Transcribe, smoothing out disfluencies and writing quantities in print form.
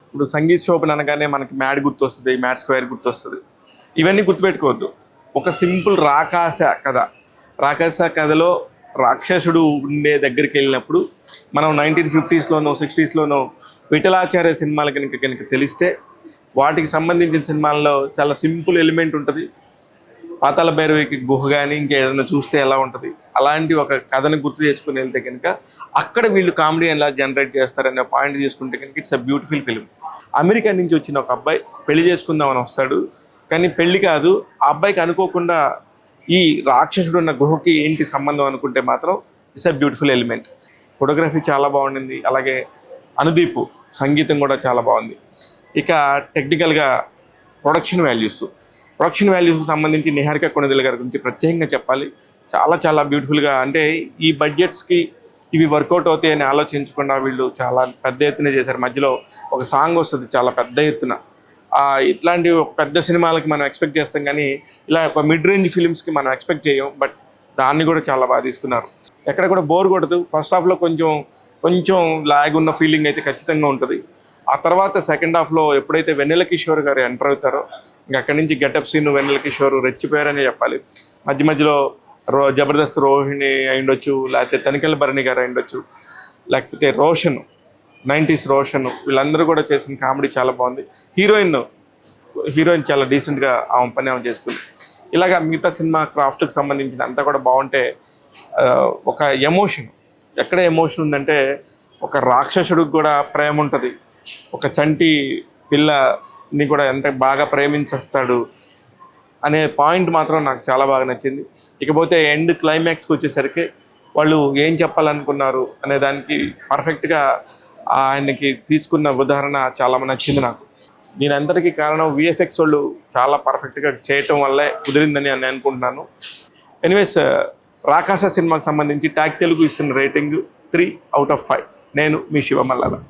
ఇప్పుడు సంగీత్ శోభన్ అనగానే మనకి మ్యాడ్ గుర్తొస్తుంది, మ్యాడ్ స్క్వేర్ గుర్తొస్తుంది. ఇవన్నీ గుర్తుపెట్టుకోవద్దు. ఒక సింపుల్ రాకాస కథ. రాకాస కథలో రాక్షసుడు ఉండే దగ్గరికి వెళ్ళినప్పుడు మనం 1950s 60s విఠలాచార్య సినిమాలు కనుక తెలిస్తే వాటికి సంబంధించిన సినిమాల్లో చాలా సింపుల్ ఎలిమెంట్ ఉంటుంది. పాతాళ భైరవికి గుహ కానీ ఇంకేదైనా చూస్తే ఎలా ఉంటుంది, అలాంటి ఒక కథను గుర్తు తెచ్చుకుని వెళ్తే కనుక అక్కడ వీళ్ళు కామెడీ ఎలా జనరేట్ చేస్తారనే పాయింట్ తీసుకుంటే కనుక it's a beautiful film. America నుంచి వచ్చిన ఒక అబ్బాయి పెళ్లి చేసుకుందామని వస్తాడు, కానీ పెళ్లి కాదు. ఆ అబ్బాయికి అనుకోకుండా ఈ రాక్షసుడు ఉన్న గుహకి ఏంటి సంబంధం అనుకుంటే మాత్రం it's a beautiful element. Photography చాలా బాగుండింది, అలాగే అనుదీప్ సంగీతం కూడా చాలా బాగుంది. ఇక టెక్నికల్గా ప్రొడక్షన్ వాల్యూస్కి సంబంధించి నిహారిక కొణిదెల గారి గురించి ప్రత్యేకంగా చెప్పాలి. చాలా చాలా బ్యూటిఫుల్గా, అంటే ఈ బడ్జెట్స్కి ఇవి వర్కౌట్ అవుతాయి అని ఆలోచించకుండా వీళ్ళు చాలా పెద్ద ఎత్తున చేశారు. మధ్యలో ఒక సాంగ్ వస్తుంది చాలా పెద్ద ఎత్తున. ఇట్లాంటి ఒక పెద్ద సినిమాలకి మనం ఎక్స్పెక్ట్ చేస్తాం, కానీ ఇలా ఒక మిడ్ రేంజ్ ఫిలిమ్స్కి మనం ఎక్స్పెక్ట్ చేయం. బట్ దాన్ని కూడా చాలా బాగా తీసుకున్నారు. ఎక్కడ కూడా బోర్ కొడదు. ఫస్ట్ హాఫ్లో కొంచెం లాగ్ ఉన్న ఫీలింగ్ అయితే ఖచ్చితంగా ఉంటుంది. ఆ తర్వాత సెకండ్ హాఫ్లో ఎప్పుడైతే వెన్నెల కిషోర్ గారు ఎంటర్ అవుతారో ఇంకా అక్కడి నుంచి గెటప్ సీన్ వెన్నెల కిషోర్ రెచ్చిపోయారని చెప్పాలి. మధ్యలో జబర్దస్త్ రోహిణి అయిండొచ్చు, లేకపోతే తనికెళ్ళ భరణి గారు అయిండొచ్చు, లేకపోతే రోషన్ 90s రోషన్, వీళ్ళందరూ కూడా చేసిన కామెడీ చాలా బాగుంది. హీరోయిన్ చాలా డీసెంట్గా ఆమె పని ఆమె చేసుకుంది. ఇలాగా మిగతా సినిమా క్రాఫ్ట్కి సంబంధించిన అంతా కూడా బాగుంటే ఒక ఎక్కడ ఎమోషన్ ఉందంటే ఒక రాక్షసుడికి కూడా ప్రేమ ఉంటుంది, ఒక చంటి పిల్లని కూడా ఎంత బాగా ప్రేమించేస్తాడు అనే పాయింట్ మాత్రం నాకు చాలా బాగా నచ్చింది. ఇకపోతే ఎండ్ క్లైమాక్స్కి వచ్చేసరికి వాళ్ళు ఏం చెప్పాలనుకున్నారు అనే దానికి పర్ఫెక్ట్గా ఆయనకి తీసుకున్న ఉదాహరణ చాలా నచ్చింది నాకు. దీని అందరికీ కారణం విఎఫ్ఎక్స్ వాళ్ళు చాలా పర్ఫెక్ట్గా చేయటం వల్లే కుదిరిందని నేను అనుకుంటున్నాను. ఎనీవేస్, రాకాస సినిమాకి సంబంధించి ట్యాగ్ తెలుగు ఇస్తున్న రేటింగ్ 3/5. నేను మీ శివ మల్లాల.